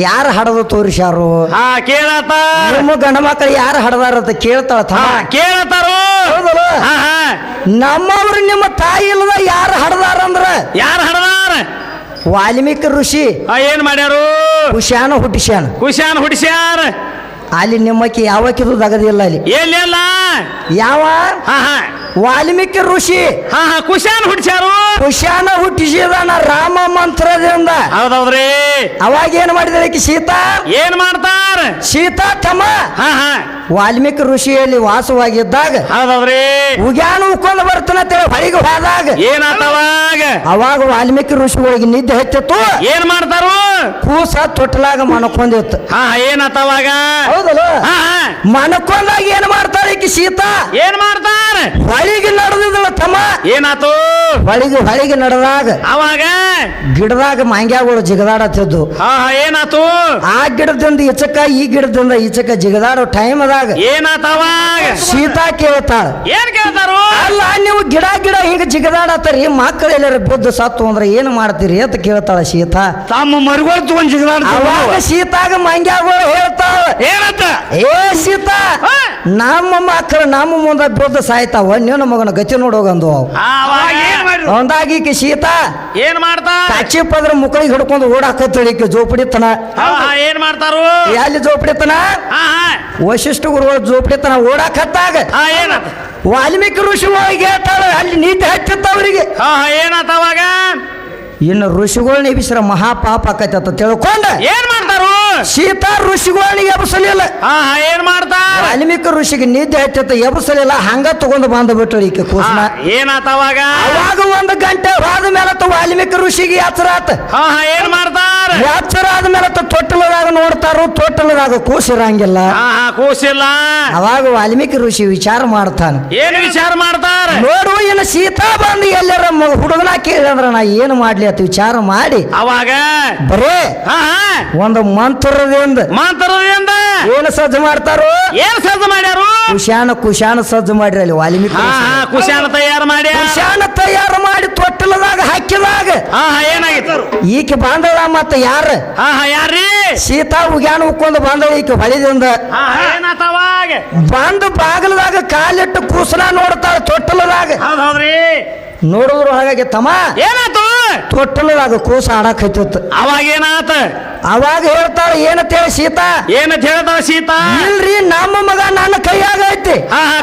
ಯಾರು ಹಡದು ತೋರಿಸ್ಯಾರು ಕೇಳತ್ತ ನಿಮ್ಮ ಗಂಡ ಮಕ್ಕಳು ಯಾರು ಹಡದಾರ ಅಂತ ಕೇಳ್ತಾಳ ಕೇಳತ್ತಾರು. ಹೌದಲ್ಲ ನಮ್ಮವ್ರು ನಿಮ್ಮ ತಾಯಿ ಇಲ್ಲದ ಯಾರು ಹಡದಾರ ಅಂದ್ರ ಯಾರು ಹಡದಾರ? ವಾಲ್ಮೀಕಿ ಋಷಿ ಏನ್ ಮಾಡ್ಯಾರು? ಹುಷ್ಯಾನ ಹುಟ್ಟಿಸ್ಯಾನ ಕುಶಾನ್ ಹುಡ್ಸ್ಯಾರ. ಅಲ್ಲಿ ನಿಮ್ಮಕ್ಕೆ ಯಾವಕ್ಕಿದು ದಗದಿಲ್ಲ ಅಲ್ಲಿ ಎಲ್ಲಿಲ್ಲ ಯಾವ ವಾಲ್ಮೀಕಿ ಋಷಿ ಕುಶಾನ್ ಹುಡ್ಸ್ಯಾರು. ಹುಷ್ಯಾನ ಹುಟ್ಟಿಸಿದಾನ ರಾಮ ಮಂತ್ರದಿಂದ. ಹೌದೌದ್ರಿ. ಅವಾಗ ಏನ್ ಮಾಡಿದ್ರೆ ಸೀತಾ ಏನ್ ಮಾಡ್ತಾರ? ಸೀತಾ ತಮ್ಮ ವಾಲ್ಮೀಕಿ ಋಷಿಯಲ್ಲಿ ವಾಸವಾಗಿದ್ದಾಗ ಹೌದೌದ್ರಿ ಉಗ್ಯಾನ ಉಕ್ಕೊಂಡು ಬರ್ತಾನಂತೇಳಿ ಹೊಳಿಗೆ ಹೋದಾಗ ಏನಾತವಾಗ ಅವಾಗ ವಾಲ್ಮೀಕಿ ಋಷಿಗಳಿಗೆ ನಿದ್ದೆ ಹತ್ತಿತ್ತು. ಏನ್ ಮಾಡ್ತಾರು? ಕೂಸ ತೊಟ್ಟಲಾಗ ಮನಕೊಂಡಿತ್ತು. ಏನಾತವಾಗ? ಹೌದಲ್ಲ ಮನಕೊಂಡಾಗ ಏನ್ ಮಾಡ್ತಾಳೆ ಈಕಿ ಸೀತಾ? ಏನ್ ಮಾಡ್ತಾರ? ಹೊಳಿಗೆ ನಡೆದಿದ್ದಳ ತಮ್ಮ. ಏನಾತು? ಹೊಳಿಗೆ ನಡೆದಾಗ ಅವಾಗ ಗಿಡದಾಗ ಮಾಂಗ್ಯಾಗಳು ಜಿಗದಾಡತ್ತಿದ್ದು. ಏನಾತು? ಆ ಗಿಡದಿಂದ ಈಚಕ ಈ ಗಿಡದಿಂದ ಈಚಕ ಜಿಗದಾಡೋ ಟೈಮ್ ಅದಾಗ ಏನಾತವಾಗ? ಸೀತಾ ಕೇಳ್ತಾಳ. ಏನ್ ಕೇಳ್ತಾರು? ಅಲ್ಲ ನೀವು ಗಿಡ ಹಿಂಗ ಜಿಗದಾಡತ್ತರಿ ಮಕ್ಕಳು ಎಲ್ಲಾರ ಬಿದ್ದು ಸತ್ತು ಅಂದ್ರೆ ಏನ್ ಮಾಡ್ತೀರಿ ಅಂತ ಕೇಳ್ತಾಳ ಸೀತಾ. ತಮ್ಮ ಮರುಗಳು ತಗೊಂಡ್ ಜಿಗದಾಡ. ಅವಾಗ ಸೀತಾಗ ಮಂಗ್ಯಾಗಳು ಹೇಳ್ತಾಳ ಏನಂತ? ಏ ಸೀತಾ ನಮ್ಮ ಮಕ್ಕಳು ನಮ್ಮ ಮುಂದೆ ಬಿದ್ದು ಸಾಯ್ತಾವ ನೀನು ಮಗನ ಗತಿ ನೋಡೋಗಂದು. ಒಂದಾಗಿ ಸೀತಾ ಏನ್ ಮಾಡ್ತಾ? ಕಾಚಿ ಪದ್ರ ಮುಕ್ಕಳಿಗೆ ಹಿಡ್ಕೊಂಡು ಓಡಾಕತ್ತಳಿ ಜೋಪಡಿತನ. ಏನ್ ಮಾಡ್ತಾರು? ಎಲ್ಲಿ ಜೋಪಡಿತನ? ವಶಿಷ್ಠ ಗುರುಗಳು ಜೋಪಡಿತನ ಓಡಾಕತ್ತಾಗ ಏನಂತ? ವಾಲ್ಮೀಕಿ ಋಷಿ ಹೋಗಿ ಹೇಳ್ತಾಳ ಅಲ್ಲಿ ನೀತಿ ಹತ್ತಿತ್ತ ಅವ್ರಿಗೆ. ಏನಾತವಾಗ? ಇನ್ನು ಋಷಿಗಳನ್ನ ಎಬ್ಬಿಸ್ರ ಮಹಾಪಾಪ ಆಕೈತಿ ಅಂತ ತಿಳ್ಕೊಂಡ ಏನ್ ಮಾಡ್ತಾರು? ಸೀತಾ ಋಷಿಗಳಿಗೆ ಎಬ್ಸಲಿಲ್ಲ. ಏನ್ ಮಾಡ್ತಾರ? ವಾಲ್ಮೀಕಿ ಋಷಿಗೆ ನಿದ್ದೆ ಹತ್ತಿತ್ತ ಎಬ್ಸಲಿಲ್ಲ. ಹಂಗ ತಗೊಂಡು ಬಂದು ಬಿಟ್ಟಳು ಈಕೆ ಕೂಸ್ನ. ಏನಾತವಾಗ? ಅವಾಗ 1 ಗಂಟೆ ಹೋದ ಮೇಲೆ ವಾಲ್ಮೀಕಿ ಋಷಿಗೆ ಎಚ್ಚರ ಆತ. ಏನ್ ಮಾಡ್ತಾರ? ಎಚ್ಚರ ಆದ್ಮೇಲೆ ತೊಟ್ಟಲದಾಗ ನೋಡ್ತಾರು. ತೊಟ್ಟಲದಾಗ ಕೂಸಿರಂಗಿಲ್ಲ. ಕೂಸಿಲ್ಲ. ಅವಾಗ ವಾಲ್ಮೀಕಿ ಋಷಿ ವಿಚಾರ ಮಾಡ್ತಾನ. ಏನ್ ವಿಚಾರ ಮಾಡ್ತಾರ? ನೋಡು ಇನ್ನು ಸೀತಾ ಬಂದು ಎಲ್ಲರ ಹುಡುಗನ ಕೇಳಿದ್ರ ನಾ ಏನು ಮಾಡ್ಲಿ ಅಂತ ವಿಚಾರ ಮಾಡಿ ಅವಾಗ ಬರೇ ಒಂದು ಮಂತ್ರದಿಂದ ಏನು ಸಜ್ಜು ಮಾಡ್ತಾರೋ? ಏನ್ ಸಜ್ಜು ಮಾಡ್ಯಾರು? ಕುಶಾನ ಸಜ್ಜು ಮಾಡ್ರಿ ಅಲ್ಲಿ ವಾಲ್ಮೀಕಿ ಕುಶಾನ ತಯಾರು ಮಾಡಿ ತೊಟ್ಟಲದಾಗ ಹಾಕಿದಾಗ ಏನಾಗಿತ್ತು? ಈಕೆ ಬಾಂಧವ ಮತ್ತ ಯಾರು? ಯಾರ್ರಿ? ಸೀತಾ ಉಗ್ಯಾನ ಉಕ್ಕೊಂಡು ಬಂದಳ ಈಕೆ ಹೊಳಿದಿಂದ. ಏನಾತವಾಗ? ಬಂದು ಬಾಗಿಲದಾಗ ಕಾಲಿಟ್ಟು ಕೂಸನ ನೋಡ್ತಾಳ ತೊಟ್ಟಲದಾಗ. ಹೌದ್ರಿ. ನೋಡಿದ್ರು ಹಾಗಾಗಿ ತಮ್ಮ ಏನಾತು? ತೊಟ್ಟಲದಾಗ ಕೂಸ ಆಡಕ್ ಹತ್ತಿತ್ತು. ಅವಾಗ ಏನಾತ? ಅವಾಗ ಹೇಳ್ತಾಳ ಏನಂತ ಹೇಳಿ ಸೀತಾ. ಏನಂತ ಹೇಳ್ತಾಳ ಸೀತಾ? ಇಲ್ರಿ ನಮ್ಮ ಮಗ ನನ್ನ ಕೈಯಾಗ ಐತಿ.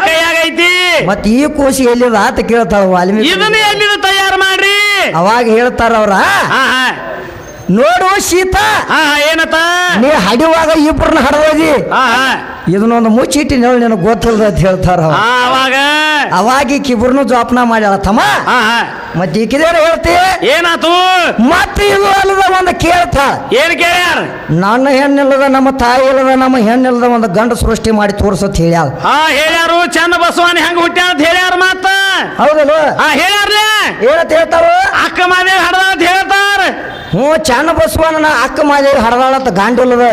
ಕೈಯಾಗ ಐತಿ. ಮತ್ ಈ ಕೂಸಿ ಎಲ್ಲಿದ ಆತ ಕೇಳ್ತಾಳ ವಾಲ್ಮೀಕಿ. ಇದನ್ನ ಎಲ್ಲಿದ ತಯಾರು ಮಾಡ್ರಿ? ಅವಾಗ ಹೇಳ್ತಾರ ಅವ್ರ ನೋಡು ಸೀತಾ ಏನತ್ತ? ನೀ ಹಡಿಯುವಾಗ ಇಬ್ಬರನ್ನ ಹಡದಿ ಇದನ್ನೊಂದು ಮುಚ್ಚಿಟ್ಟು ನೋಡಿ ನಿನಗೆ ಗೊತ್ತಿಲ್ಲದ ಅಂತ ಹೇಳ್ತಾರ. ಅವಾಗ ಕಿಬ್ರನು ಜೋಪಾನ ಮಾಡ್ಯಾಳ ತಮ್ಮ. ಮತ್ತೆ ಈಕಿದೇನು ಹೇಳ್ತಿ? ಏನಾತು? ಮತ್ತೆ ಇದು ಅಲ್ಲದ ಒಂದು ಕೇಳ್ತಾಳ. ಏನ್ ಕೇಳ್ಯಾರ? ನನ್ನ ಹೆಣ್ಣಿಲ್ಲದ ನಮ್ಮ ತಾಯಿ ಇಲ್ಲದ ನಮ್ಮ ಹೆಣ್ಣಿಲ್ಲದ ಒಂದು ಗಂಡ ಸೃಷ್ಟಿ ಮಾಡಿ ತೋರ್ಸತ್ ಹೇಳ್ಯಾಳ. ಹೇಳ್ಯಾರು ಚಂದ ಬಸವಾನಿ ಹೆಂಗ ಹುಟ್ಟ್ಯಾಳ ಅಂತ ಹೇಳ್ಯಾರ. ಮತ್ತ ಹೌದಲ್ಲ ಹೇಳ್ಯಾರ್ಲೆ ಏನಂತ ಹೇಳ್ತಾರ? ಅಕ್ಕ ಮಾದೇವಿ ಹಡದ ಅಂತ ಹೇಳ್ತಾರ. ಚನ್ನ ಬಸವಣ್ಣ ಅಕ್ಕ ಮಾದೇವಿ ಹಡದಾಳ ಅಂತ ಗಾಂಡಿಲ್ಲದ.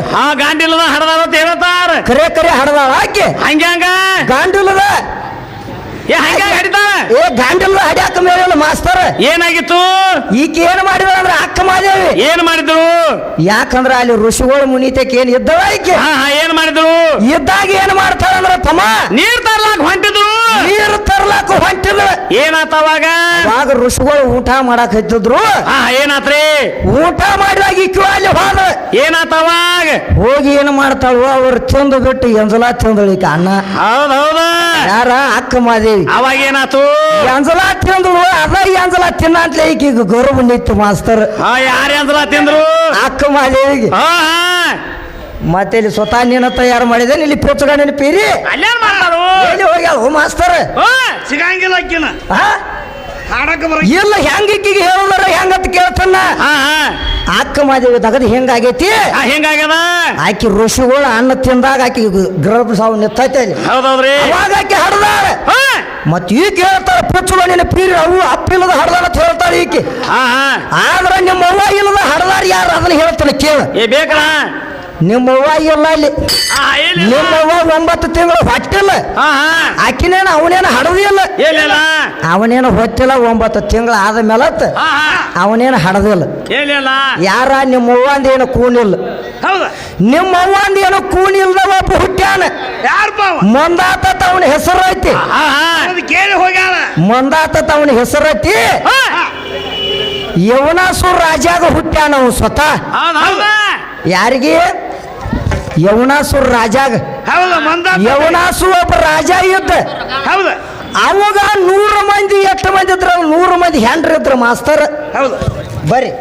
ಗಾಂಡಿಲ್ಲದ ಹಡದಾಳ ಅಂತ ಹೇಳ್ತಾರ. ಕರೆ ಹಡದಾಳ ಆಕೆ ಹಂಗ ಗಾಂಡಿಲ್ಲದ ಹಡಿತಾಳ. ಗಾಂಡಿಲ್ಲದ ಹಡ್ಯಾಕ ಮೇಲೆ ಮಾಸ್ತರ್ ಏನಾಗಿತ್ತು? ಈಕೆ ಏನ್ ಮಾಡಿದ ಅಂದ್ರೆ ಅಕ್ಕ ಮಾದೇವಿ ಏನ್ ಮಾಡಿದ್ರು? ಯಾಕಂದ್ರ ಅಲ್ಲಿ ಋಷಿಗಳು ಮುನಿತಕ್ಕೆ ಏನ್ ಇದ್ದವ ಈಕೆ ಏನ್ ಮಾಡಿದ್ರು? ಇದ್ದಾಗ ಏನ್ ಮಾಡ್ತಾಳ ಅಂದ್ರ ತಮ್ಮ ನೀರ್ ತರ್ಲಾಕ ಹೊಂಟಿದ್ರು. ನೀರು ತರ್ಲಾಕ ಹೊಂಟಿದ್ರು. ಏನಾತವಾಗ? ಅವಾಗ ಋಷಿಗಳು ಊಟ ಮಾಡಕ್ ಹತ್ತಿದ್ರು. ಏನಾತ್ರಿ? ಊಟ ಮಾಡಿದಾಗ ಈಕೆ ಅಲ್ಲಿ ಹೋದ. ಏನಾತವಾಗ? ಹೋಗಿ ಏನ್ ಮಾಡ್ತಾಳು ಅವ್ರು ತಿಂದು ಬಿಟ್ಟು ಎಂಜಲಾ ತಿಂದಳು ಈಕ ಅನ್ನ. ಹೌದೌದ. ಯಾರ? ಅಕ್ಕ ಮಾದೇವಿ. ಅವಾಗ ಏನಾತು? ಎಂಜಲಾ ತಿಂದಳು. ಅದ ಎಂಜಲಾ ತಿನ್ನ ಅಂತಲೇ ಈಕೀಗ ಗೌರವ ನಿಂತು ಮಾಸ್ತರ್. ಯಾರ ಎಂಜಲಾ ತಿಂದ್ರು? ಅಕ್ಕ ಮಾದೇವಿಗೆ. ಮತ್ತೆ ಇಲ್ಲಿ ಸ್ವತಃ ನೀನ ತಯಾರು ಮಾಡಿದೆ ಇಲ್ಲಿ ಪುಚ್ಚಗ ನೆನಪೀರಿ ಅಲ್ಲೇನ್ ಮಾಡ್ತಾರು? ಎಲ್ಲಿ ಹೋಗ್ಯಾವ ಮಾಸ್ತರ್? ಸಿಗಂಗಿಲ್ಲ ಅಕ್ಕಿನ ಇಲ್ಲ ಹೆಂಗ ಈಕಿಗೆ ಹೇಳುದಾರ ಹೆಂಗಂತ ಕೇಳ್ತಾನ. ಅಕ್ಕ ಮಾದೇವಿ ತಗದ್ ಹೆಂಗಾಗೈತಿ? ಹೆಂಗಾಗ್ಯದ? ಆಕಿ ಋಷಿಗಳು ಅನ್ನ ತಿಂದಾಗ ಆಕಿ ಗರ್ಭ ಸಾವು ನಿತ್ತೈತೆ ಅಲ್ಲಿ. ಹೌದೌದ್ರಿ. ಅವಾಗ ಆಕಿ ಹಡದಾಳ. ಮತ್ ಈಗ ಹೇಳ್ತಾರ ಪುಚ್ಚುಗಳು ನಿನ್ನ ಪೀರಿ ಅವು ಅಪ್ಪಿಲ್ಲದ ಹಡದಾರ ಅಂತ ಹೇಳ್ತಾಳ ಈಕಿ. ಆದ್ರ ನಿಮ್ಮ ಅವ್ವ ಇಲ್ಲದ ಹಡದಾರ ಯಾರು ಅದನ್ನ ಹೇಳ್ತಾನೆ ಕೇಳ. ಬೇಕಲ್ಲ ನಿಮ್ಮವ್ವ ಇಲ್ಲ ಅಲ್ಲಿ ನಿಮ್ಮವ್ವ 9 ತಿಂಗಳು ಹೊಟ್ಟಿಲ್ಲ ಆಕಿನೇನು ಅವನೇನು ಹಡದಿಲ್ಲ ಅವನೇನು ಹೊಟ್ಟಿಲ್ಲ 9 ತಿಂಗಳು ಆದ ಮೇಲತ್ತ ಅವನೇನು ಹಡದಿಲ್ಲ ಯಾರ ನಿಮ್ಮವ್ವ ಅಂದೇನು ಕೂನಿಲ್ಲ ನಿಮ್ಮವ್ವ ಅಂದೇನು ಕೂನಿಲ್ದ ಒಬ್ಬ ಹುಟ್ಟ್ಯಾನ ಮಂದಾತ ಅವನ ಹೆಸರು ಐತಿ ಮಂದಾತ ಅವನ ಹೆಸರು ಐತಿ ಯವನಾಸುರ ರಾಜಾಗ ಹುಟ್ಟ್ಯಾನ ಅವ ಸ್ವತಃ ಯಾರಿಗೆ ಯವನಾಸುರ ರಾಜಾಗ ಯವನಾಸು ಒಬ್ಬ ರಾಜ ಇದ್ದ ಅವಾಗ 100 ಮಂದಿ ಎಷ್ಟು ಮಂದಿ ಇದ್ರ 100 ಮಂದಿ ಹೆಂಡ್ರ ಇದ್ರ ಮಾಸ್ತರ್ ಬರ್ರಿ